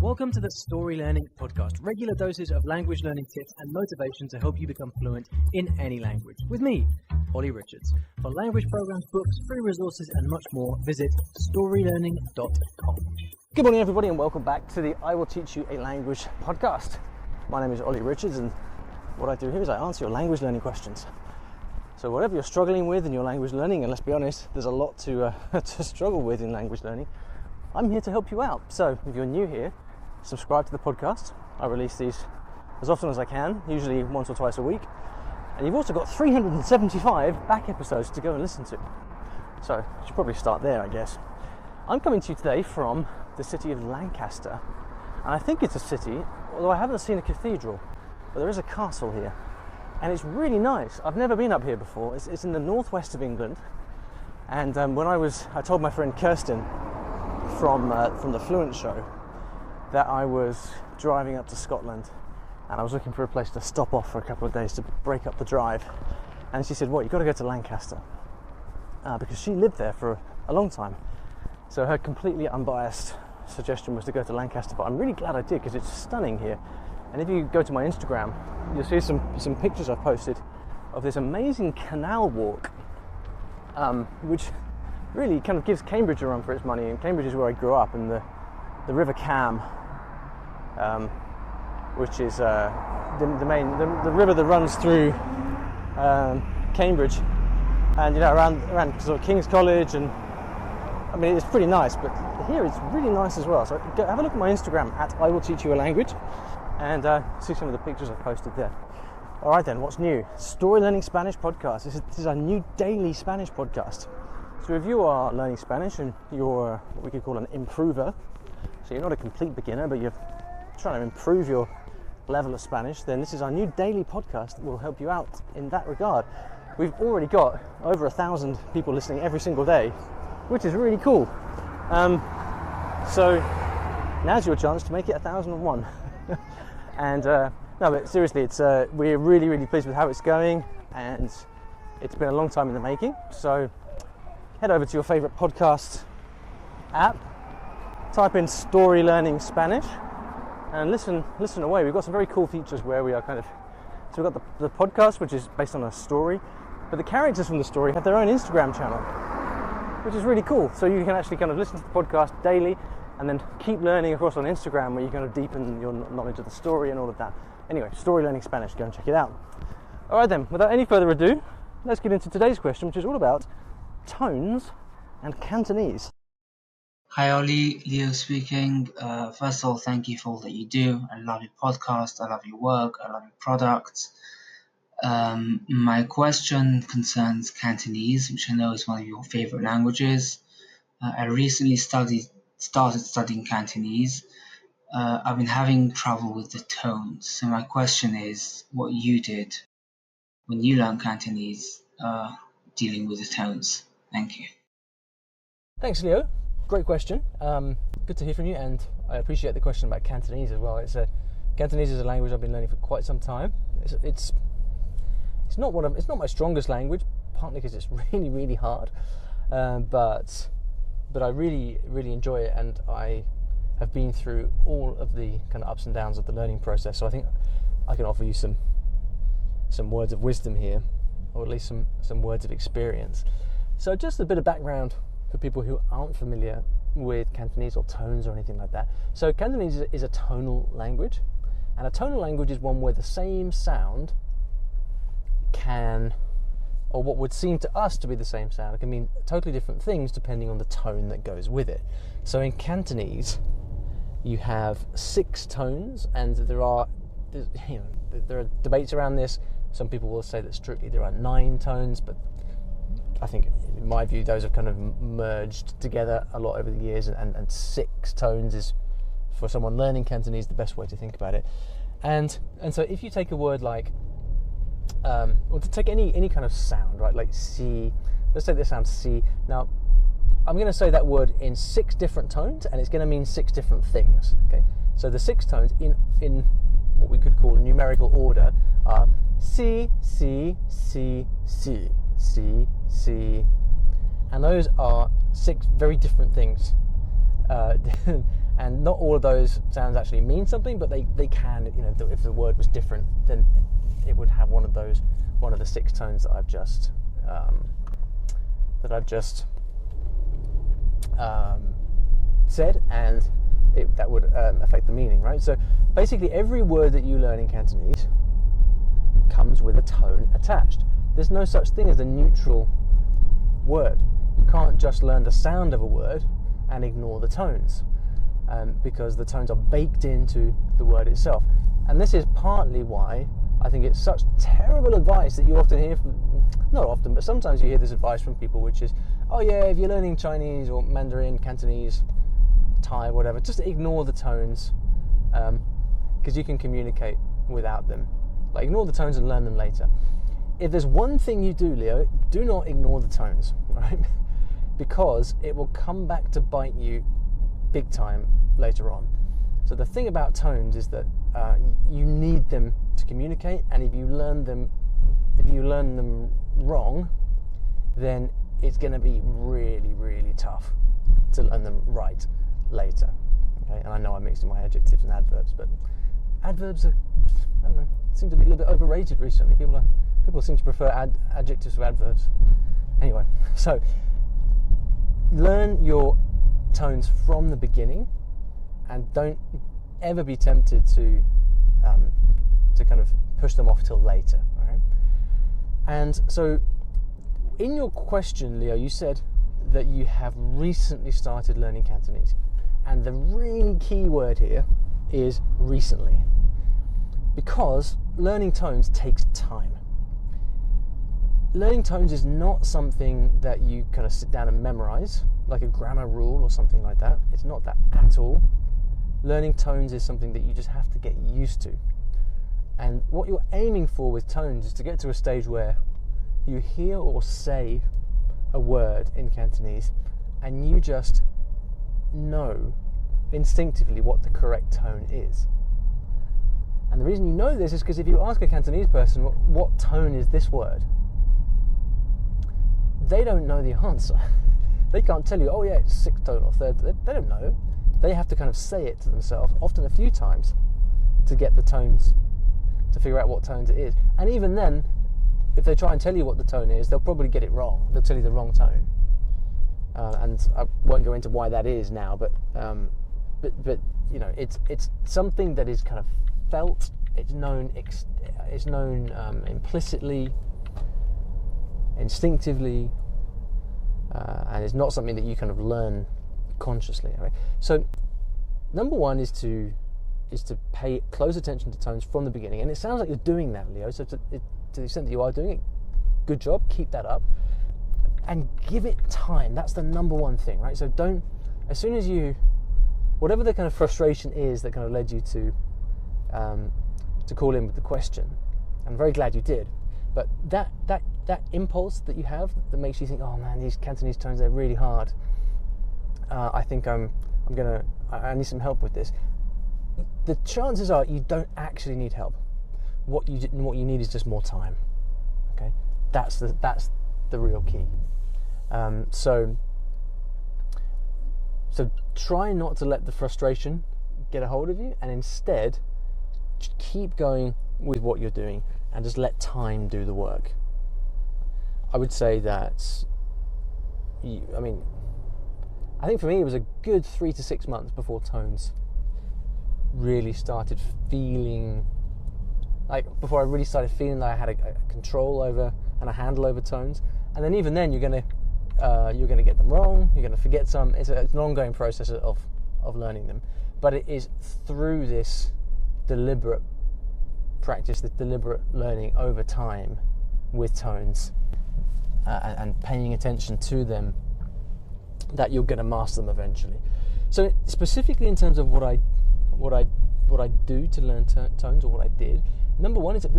Welcome to the Story Learning Podcast, regular doses of language learning tips and motivation to help you become fluent in any language. With me, Olly Richards. For language programs, books, free resources and much more, visit StoryLearning.com. Good morning everybody and welcome back to the I Will Teach You a Language podcast. My name is Olly Richards and what I do here is I answer your language learning questions. So whatever you're struggling with in your language learning, and let's be honest, there's a lot to struggle with in language learning, I'm here to help you out. So if you're new here, subscribe to the podcast. I release these as often as I can, usually once or twice a week. And you've also got 375 back episodes to go and listen to. So you should probably start there, I guess. I'm coming to you today from the city of Lancaster. And I think it's a city, although I haven't seen a cathedral, but there is a castle here. And it's really nice. I've never been up here before. It's in the northwest of England. And when I told my friend Kirsten from the Fluent Show that I was driving up to Scotland and I was looking for a place to stop off for a couple of days to break up the drive. And she said, "Well, you've got to go to Lancaster," because she lived there for a long time. So her completely unbiased suggestion was to go to Lancaster, but I'm really glad I did because it's stunning here. And if you go to my Instagram, you'll see some pictures I've posted of this amazing canal walk, which really kind of gives Cambridge a run for its money. And Cambridge is where I grew up, and the River Cam, which is the river that runs through Cambridge, and around sort of King's College, and I mean it's pretty nice. But here it's really nice as well. So have a look at my Instagram at I Will Teach You a Language, and see some of the pictures I've posted there. All right then, what's new? StoryLearning Spanish podcast. This is our new daily Spanish podcast. So if you are learning Spanish and you're what we could call an improver, so you're not a complete beginner, but you're trying to improve your level of Spanish, then this is our new daily podcast that will help you out in that regard. We've already got over 1,000 people listening every single day, which is really cool. So now's your chance to make it 1,001. And no, but seriously, we're really, really pleased with how it's going, and it's been a long time in the making. So head over to your favorite podcast app, type in Story Learning Spanish, and listen away. We've got some very cool features where we are so we've got the podcast, which is based on a story, but the characters from the story have their own Instagram channel, which is really cool. So you can actually kind of listen to the podcast daily and then keep learning across on Instagram, where you kind of deepen your knowledge of the story and all of that. Anyway, Story Learning Spanish, go and check it out. All right then, without any further ado, let's get into today's question, which is all about tones and Cantonese. Hi Ollie, Leo speaking. First of all, thank you for all that you do. I love your podcast, I love your work, I love your products. My question concerns Cantonese, which I know is one of your favorite languages. I recently started studying Cantonese. I've been having trouble with the tones. So my question is what you did when you learned Cantonese, dealing with the tones. Thank you. Thanks, Leo. Great question. Good to hear from you, and I appreciate the question about Cantonese as well. Cantonese is a language I've been learning for quite some time. It's not my strongest language, partly because it's really, really hard, but I really, really enjoy it, and I have been through all of the kind of ups and downs of the learning process. So I think I can offer you some words of wisdom here, or at least some words of experience. So just a bit of background for people who aren't familiar with Cantonese or tones or anything like that. So Cantonese is a tonal language, and a tonal language is one where the same sound or what would seem to us to be the same sound, it can mean totally different things depending on the tone that goes with it. So in Cantonese, you have 6 tones, and there are debates around this. Some people will say that strictly there are 9 tones, but I think, in my view, those have kind of merged together a lot over the years, and 6 tones is, for someone learning Cantonese, the best way to think about it. And so if you take a word like, or to take any kind of sound, right, like C, let's take the sound C. Now, I'm going to say that word in 6 different tones, and it's going to mean 6 different things, okay? So the 6 tones in what we could call numerical order are C, C, C, C, C, C, and those are 6 very different things. And not all of those sounds actually mean something, but they can, if the word was different, then it would have one of the 6 tones that I've just said, and that would affect the meaning, right? So basically every word that you learn in Cantonese comes with a tone attached. There's no such thing as a neutral word. You can't just learn the sound of a word and ignore the tones, because the tones are baked into the word itself. And this is partly why I think it's such terrible advice that you often hear from, not often, but sometimes you hear this advice from people, which is, oh yeah, if you're learning Chinese or Mandarin, Cantonese, Thai, whatever, just ignore the tones, because you can communicate without them. Like, ignore the tones and learn them later. If there's one thing you do, Leo, do not ignore the tones, right? Because it will come back to bite you big time later on. So the thing about tones is that you need them to communicate, and if you learn them wrong, then it's going to be really, really tough to learn them right later. Okay, and I know I'm mixing my adjectives and adverbs, but adverbs are, I don't know, seem to be a little bit overrated recently. People seem to prefer adjectives to adverbs. Anyway, so learn your tones from the beginning, and don't ever be tempted to kind of push them off till later. All right? And so, in your question, Leo, you said that you have recently started learning Cantonese, and the really key word here is recently, because learning tones takes time. Learning tones is not something that you kind of sit down and memorize, like a grammar rule or something like that. It's not that at all. Learning tones is something that you just have to get used to. And what you're aiming for with tones is to get to a stage where you hear or say a word in Cantonese and you just know instinctively what the correct tone is. And the reason you know this is because if you ask a Cantonese person, what tone is this word? They don't know the answer. They can't tell you, oh yeah, it's 6th tone or 3rd. They don't know. They have to kind of say it to themselves, often a few times, to get the tones, to figure out what tones it is. And even then, if they try and tell you what the tone is, they'll probably get it wrong. They'll tell you the wrong tone. And I won't go into why that is now, but you know, it's something that is kind of felt. It's known implicitly, instinctively, and it's not something that you kind of learn consciously. Right? So, number one is to pay close attention to tones from the beginning, and it sounds like you're doing that, Leo. So to the extent that you are doing it, good job. Keep that up, and give it time. That's the number one thing, right? So don't, as soon as you, whatever the kind of frustration is that kind of led you to call in with the question, I'm very glad you did. But that impulse that you have that makes you think, oh man, these Cantonese tones, they're really hard. I think I need some help with this. The chances are you don't actually need help. What you need is just more time. Okay, that's the real key. So try not to let the frustration get a hold of you, and instead just keep going with what you're doing and just let time do the work. I would say that, I think for me it was a good 3 to 6 months before tones really started feeling like, before I really started feeling that I had a control over and a handle over tones. And then even then you're gonna get them wrong, you're gonna forget some. It's an ongoing process of learning them, but it is through this deliberate practice, this deliberate learning over time with tones, and paying attention to them, that you're going to master them eventually. So specifically in terms of what I do to learn tones, or what I did, number one is that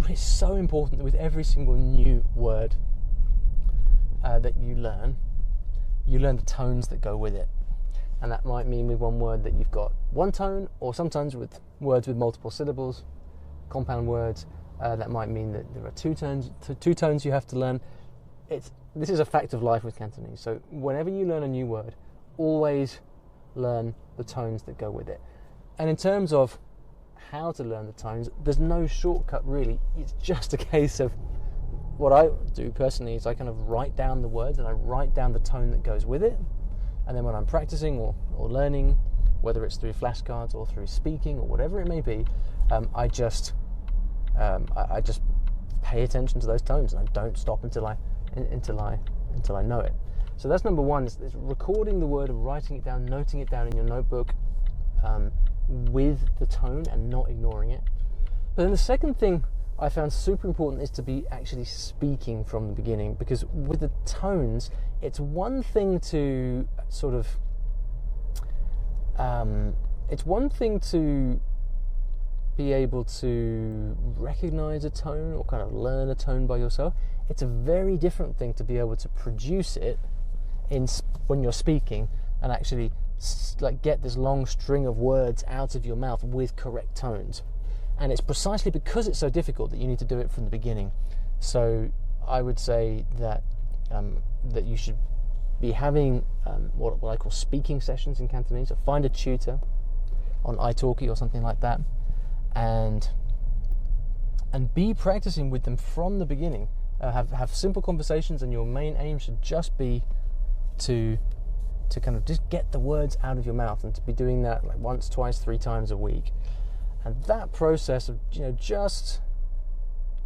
it's so important that with every single new word that you learn the tones that go with it. And that might mean with one word that you've got one tone, or sometimes with words with multiple syllables, compound words, that might mean that there are two tones you have to learn. This is a fact of life with Cantonese. So whenever you learn a new word, always learn the tones that go with it. And in terms of how to learn the tones, there's no shortcut really. It's just a case of, what I do personally is I kind of write down the words and I write down the tone that goes with it. And then when I'm practicing or learning, whether it's through flashcards or through speaking or whatever it may be, I just pay attention to those tones, and I don't stop until I know it. So that's number one, is recording the word and writing it down, noting it down in your notebook with the tone and not ignoring it. But then the second thing I found super important is to be actually speaking from the beginning, because with the tones, it's one thing to sort of be able to recognize a tone or kind of learn a tone by yourself. It's a very different thing to be able to produce it when you're speaking and actually like get this long string of words out of your mouth with correct tones. And it's precisely because it's so difficult that you need to do it from the beginning. So I would say that that you should be having what I call speaking sessions in Cantonese. So find a tutor on italki or something like that, and be practicing with them from the beginning. Have simple conversations, and your main aim should just be to kind of just get the words out of your mouth, and to be doing that like once, twice, 3 times a week. And that process of just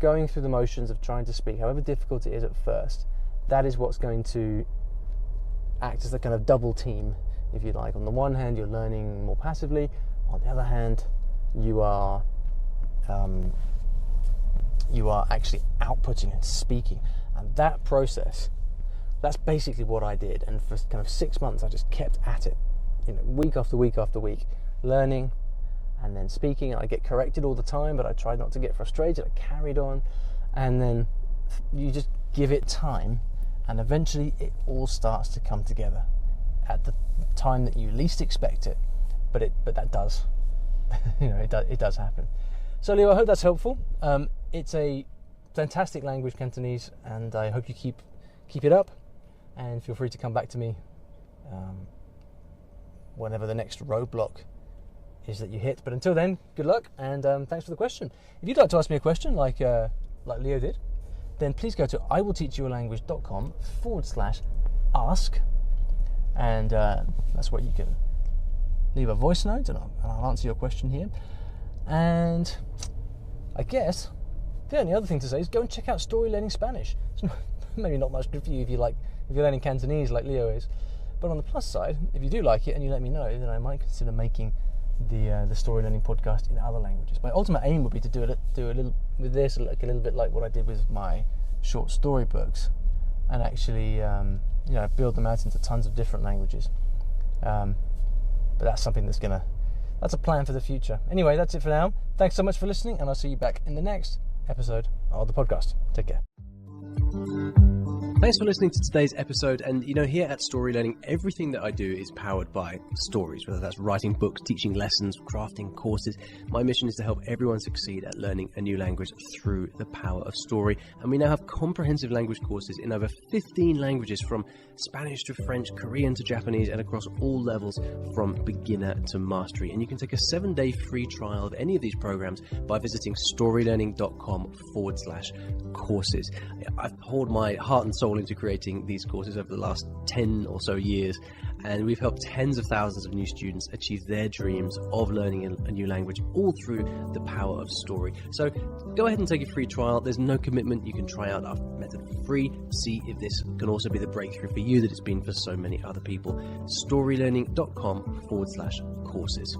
going through the motions of trying to speak, however difficult it is at first, that is what's going to act as a kind of double team, if you like. On the one hand, you're learning more passively. On the other hand, you are actually outputting and speaking. And that process, that's basically what I did. And for kind of 6 months, I just kept at it, week after week after week, learning and then speaking. And I get corrected all the time, but I tried not to get frustrated. I carried on, and then you just give it time, and eventually it all starts to come together at the time that you least expect it. But that does, it does happen. So Leo, I hope that's helpful. It's a fantastic language, Cantonese, and I hope you keep it up, and feel free to come back to me whenever the next roadblock is that you hit. But until then, good luck, and thanks for the question. If you'd like to ask me a question like Leo did, then please go to iwillteachyoualanguage.com/ask, and that's where you can leave a voice note, and I'll answer your question here. And I guess the only other thing to say is go and check out StoryLearning Spanish. It's maybe not much good for you if you're learning Cantonese like Leo is, but on the plus side, if you do like it and you let me know, then I might consider making the story learning podcast in other languages. My ultimate aim would be to do a little with this, like a little bit like what I did with my short story books, and actually build them out into tons of different languages. But that's something that's a plan for the future. Anyway, that's it for now. Thanks so much for listening, and I'll see you back in the next episode of the podcast. Take care. Thanks for listening to today's episode. And here at Story Learning, everything that I do is powered by stories, whether that's writing books, teaching lessons, crafting courses. My mission is to help everyone succeed at learning a new language through the power of story. And we now have comprehensive language courses in over 15 languages, from Spanish to French, Korean to Japanese, and across all levels from beginner to mastery. And you can take a 7-day free trial of any of these programs by visiting storylearning.com/courses. I've poured my heart and soul into creating these courses over the last 10 or so years, and we've helped tens of thousands of new students achieve their dreams of learning a new language, all through the power of story. So go ahead and take a free trial. There's no commitment. You can try out our method for free. See if this can also be the breakthrough for you that it's been for so many other people. storylearning.com/courses.